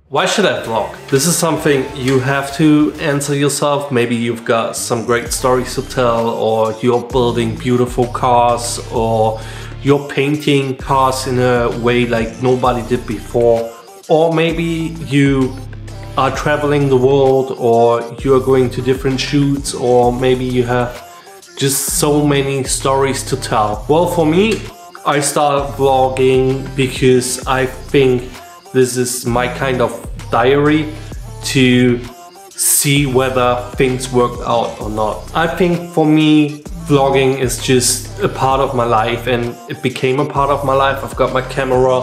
Why should I vlog? This is something you have to answer yourself. Maybe you've got some great stories to tell, or you're building beautiful cars, or you're painting cars in a way like nobody did before. Or maybe you are traveling the world, or you're going to different shoots, or maybe you have just so many stories to tell. Well, for me, I started vlogging because I think this is my kind of diary to see whether things work out or not. I think for me, vlogging is just a part of my life, and it became a part of my life. I've got my camera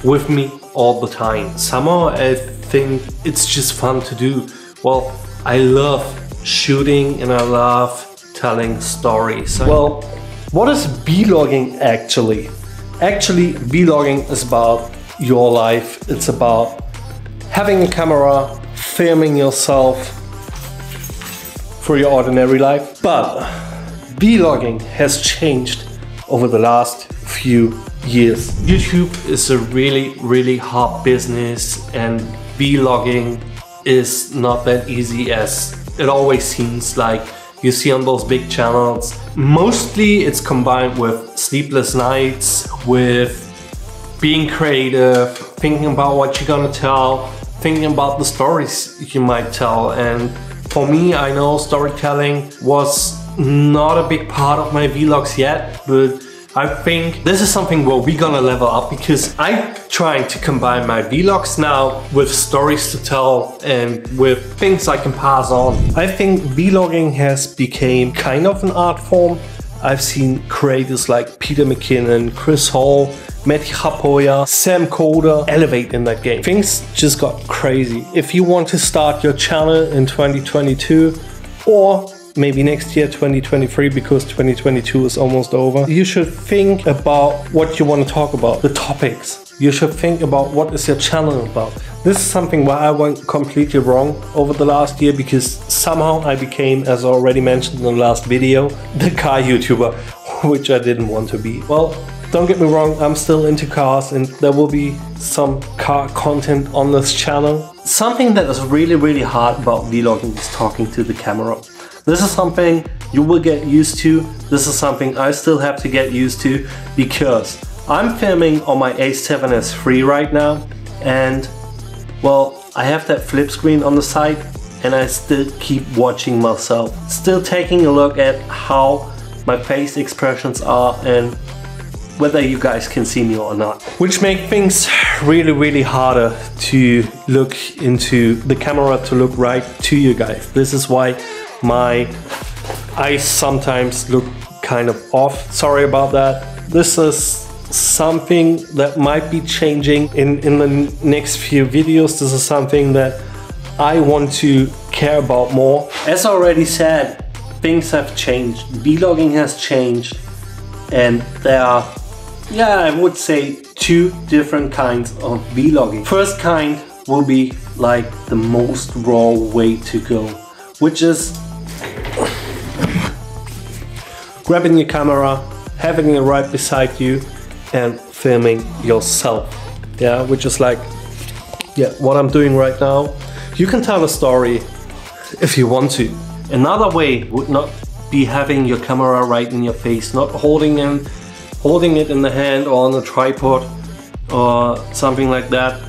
with me all the time. Somehow I think it's just fun to do. Well, I love shooting and I love telling stories. Well, what is vlogging actually? Actually, vlogging is about your life. It's about having a camera, filming yourself for your ordinary life. But vlogging has changed over the last few years. YouTube is a really hard business, and vlogging is not that easy as it always seems like you see on those big channels. Mostly it's combined with sleepless nights, with being creative, thinking about what you're gonna tell, thinking about the stories you might tell. And for me, I know storytelling was not a big part of my vlogs yet, but I think this is something where we're gonna level up, because I'm trying to combine my vlogs now with stories to tell and with things I can pass on. I think vlogging has become kind of an art form. I've seen creators like Peter McKinnon, Chris Hall, Matty Hapoya, Sam Coder elevate in that game. Things just got crazy. If you want to start your channel in 2022, or maybe next year 2023, because 2022 is almost over, you should think about what you want to talk about, the topics. You should think about what is your channel about. This is something where I went completely wrong over the last year, because somehow I became, as I already mentioned in the last video, the car YouTuber, which I didn't want to be. Well, don't get me wrong, I'm still into cars, and there will be some car content on this channel. Something that is really hard about vlogging is talking to the camera. This is something you will get used to. This is something I still have to get used to, because I'm filming on my A7S III right now, and well, I have that flip screen on the side, and I still keep watching myself. Still taking a look at how my face expressions are and whether you guys can see me or not. Which make things really harder to look into the camera, to look right to you guys. This is why my eyes sometimes look kind of off. Sorry about that. This is something that might be changing in the next few videos. This is something that I want to care about more. As I already said, things have changed. Vlogging has changed, and there are, yeah, I would say two different kinds of vlogging. First kind will be like the most raw way to go, which is grabbing your camera, having it right beside you, and filming yourself. Yeah, which is like, yeah, what I'm doing right now. You can tell a story if you want to. Another way would not be having your camera right in your face, not holding it in the hand or on a tripod or something like that.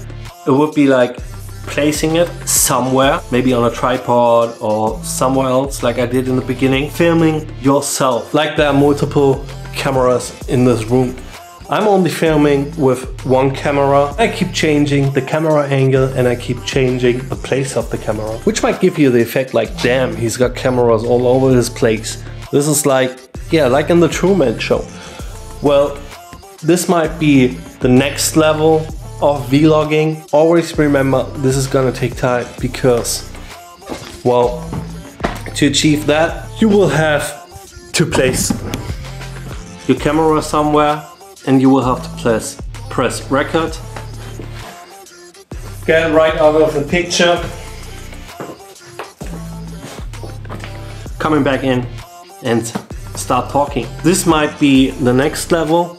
It would be like placing it somewhere, maybe on a tripod or somewhere else, like I did in the beginning. Filming yourself, like there are multiple cameras in this room. I'm only filming with one camera. I keep changing the camera angle, and I keep changing the place of the camera, which might give you the effect like, damn, he's got cameras all over his place. This is like, yeah, like in the Truman Show. Well, this might be the next level of vlogging. Always remember, this is gonna take time, because, well, to achieve that, you will have to place your camera somewhere, and you will have to press record. Get right out of the picture. Coming back in and start talking. This might be the next level,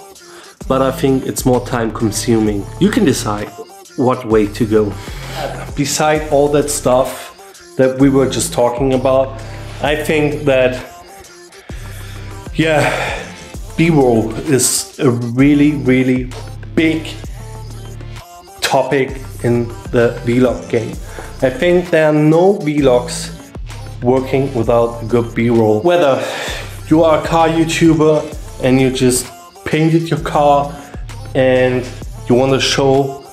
but I think it's more time consuming. You can decide. what way to go. Beside all that stuff that we were just talking about, I think that, yeah, B-roll is a really, really big topic in the vlog game. I think there are no vlogs working without a good B-roll. Whether you are a car YouTuber and you just painted your car and you want to show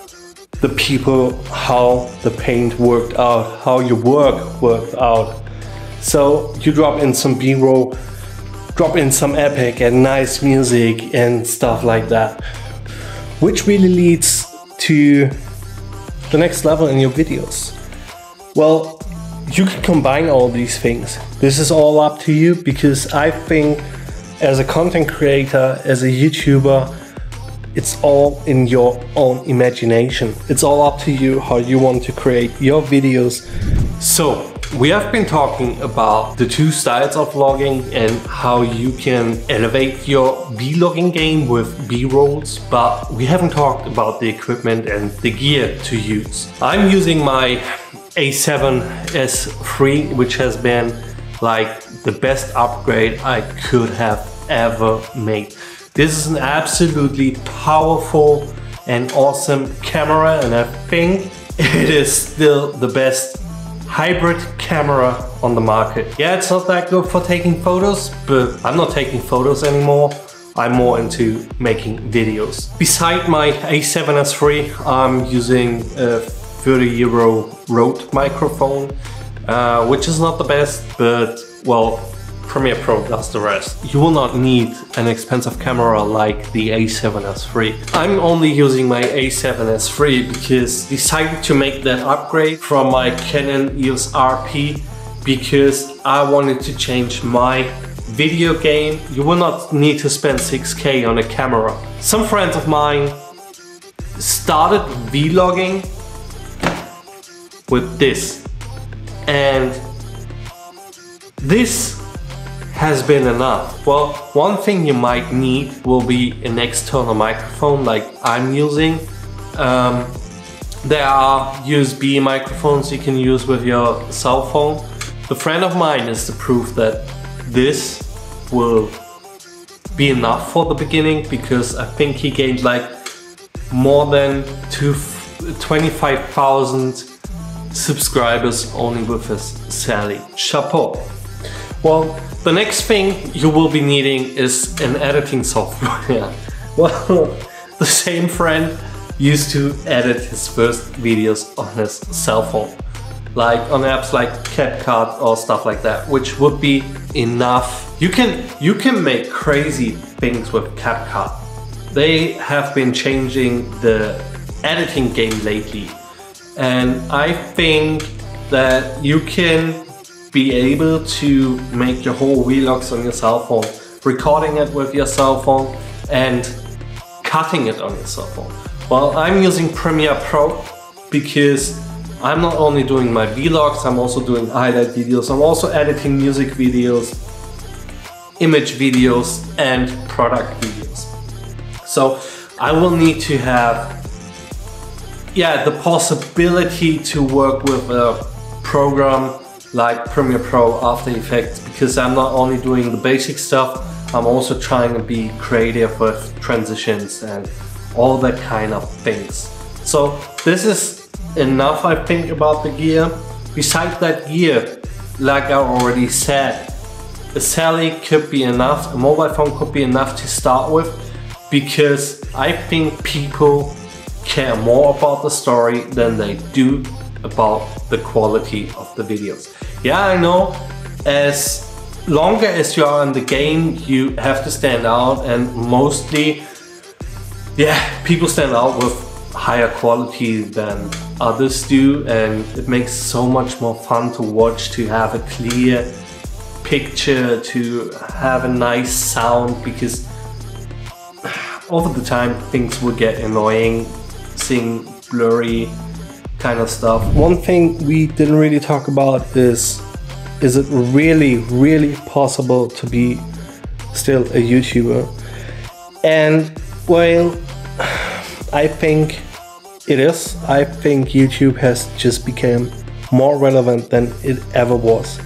the people how the paint worked out, how your work worked out. So you drop in some B-roll, drop in some epic and nice music and stuff like that, which really leads to the next level in your videos. Well, you can combine all these things. This is all up to you, because I think as a content creator, as a YouTuber, it's all in your own imagination. It's all up to you how you want to create your videos. So we have been talking about the two styles of vlogging and how you can elevate your vlogging game with B-rolls, but we haven't talked about the equipment and the gear to use. I'm using my A7S3, which has been like the best upgrade I could have ever made. This is an absolutely powerful and awesome camera, and I think it is still the best hybrid camera on the market. Yeah, it's not that good for taking photos, but I'm not taking photos anymore. I'm more into making videos. Beside my A7S III, I'm using a 30 euro Rode microphone, which is not the best, but well, Premiere Pro does the rest. You will not need an expensive camera like the A7S III. I'm only using my A7S III because I decided to make that upgrade from my Canon EOS RP because I wanted to change my video game. You will not need to spend 6K on a camera. Some friends of mine started vlogging with this, and this has been enough. Well, one thing you might need will be an external microphone like I'm using. There are USB microphones you can use with your cell phone. The friend of mine is the proof that this will be enough for the beginning, because I think he gained like more than 25,000 subscribers only with his Sally. Chapeau. Well, the next thing you will be needing is an editing software. Well, the same friend used to edit his first videos on his cell phone, like on apps like CapCut or stuff like that, which would be enough. You can make crazy things with CapCut. They have been changing the editing game lately, and I think that you can be able to make your whole vlogs on your cell phone, recording it with your cell phone and cutting it on your cell phone. Well, I'm using Premiere Pro because I'm not only doing my vlogs, I'm also doing highlight videos, I'm also editing music videos, image videos and product videos. So I will need to have, yeah, the possibility to work with a program like Premiere Pro, After Effects, because I'm not only doing the basic stuff, I'm also trying to be creative with transitions and all that kind of things. So this is enough, I think, about the gear. Besides that gear, like I already said, a Sally could be enough, a mobile phone could be enough to start with, because I think people care more about the story than they do about the quality of the videos. Yeah, I know, as longer as you are in the game, you have to stand out, and mostly, yeah, people stand out with higher quality than others do, and it makes so much more fun to watch, to have a clear picture, to have a nice sound, because over the time things will get annoying, seeing blurry kind of stuff. One thing we didn't really talk about is it really possible to be still a YouTuber? And well, I think it is. I think YouTube has just become more relevant than it ever was.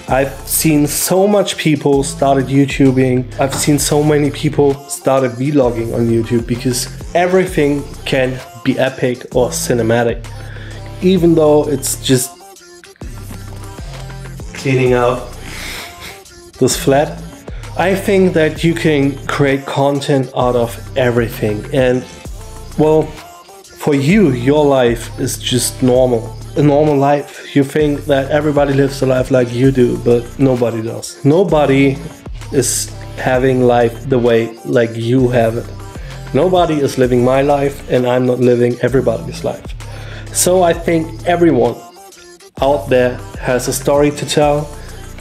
I've seen so much people started YouTubing. I've seen so many people started vlogging on YouTube because everything can be epic or cinematic. Even though it's just cleaning out this flat. I think that you can create content out of everything. And well, for you, your life is just normal. A normal life. You think that everybody lives a life like you do, but nobody does. Nobody is having life the way like you have it. Nobody is living my life, and I'm not living everybody's life. So I think everyone out there has a story to tell,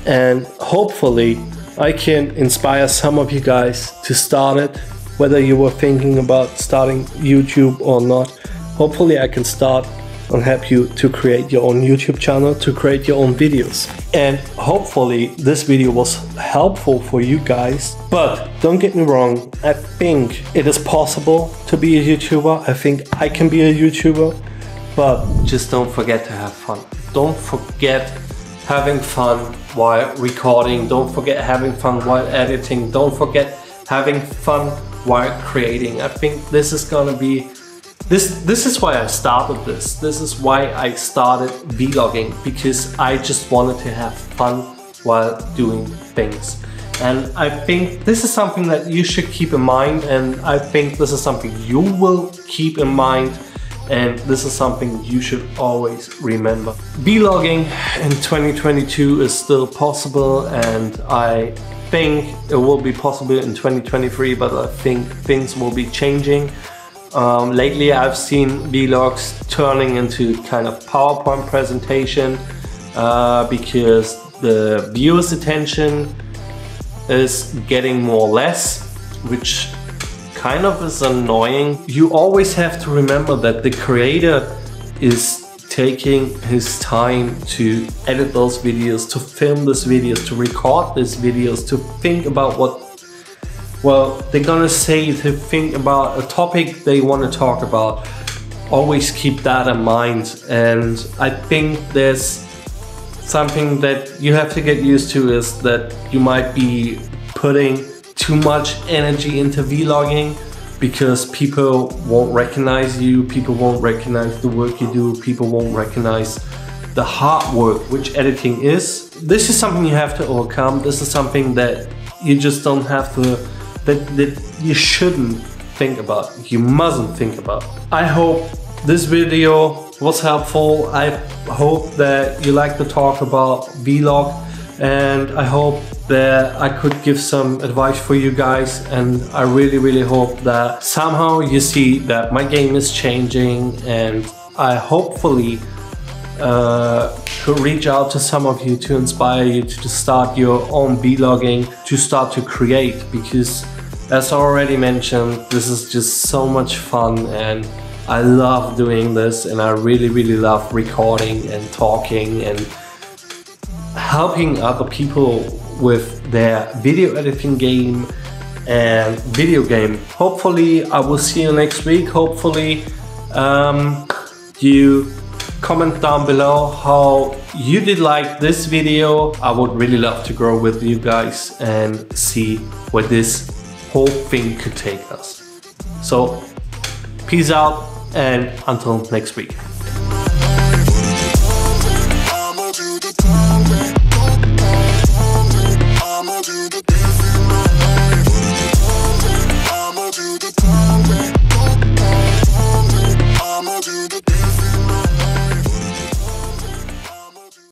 and hopefully I can inspire some of you guys to start it, whether you were thinking about starting YouTube or not. Hopefully I can start and help you to create your own YouTube channel, to create your own videos. And hopefully this video was helpful for you guys. But don't get me wrong, I think it is possible to be a YouTuber. I think I can be a YouTuber, but just don't forget to have fun. Don't forget having fun while recording. Don't forget having fun while editing. Don't forget having fun while creating. I think this is gonna be This is why I started this. This is why I started vlogging, because I just wanted to have fun while doing things. And I think this is something that you should keep in mind, and I think this is something you will keep in mind, and this is something you should always remember. Vlogging in 2022 is still possible, and I think it will be possible in 2023, but I think things will be changing. Lately I've seen vlogs turning into kind of PowerPoint presentation because the viewer's attention is getting more or less, which kind of is annoying. You always have to remember that the creator is taking his time to edit those videos, to film these videos, to record these videos, to think about what they're gonna say, to think about a topic they want to talk about. Always keep that in mind. And I think there's something that you have to get used to, is that you might be putting too much energy into vlogging because people won't recognize you, people won't recognize the work you do, people won't recognize the hard work which editing is. This is something you have to overcome. This is something that you just don't have to, that you shouldn't think about, you mustn't think about. I hope this video was helpful. I hope that you like to talk about vlog, and I hope that I could give some advice for you guys, and I really hope that somehow you see that my game is changing, and I hopefully could reach out to some of you to inspire you to start your own vlogging, to start to create, because as I already mentioned, this is just so much fun, and I love doing this, and I really love recording and talking and helping other people with their video editing game and video game. Hopefully I will see you next week. Hopefully you comment down below how you did like this video. I would really love to grow with you guys and see where this whole thing could take us. So peace out, and until next week.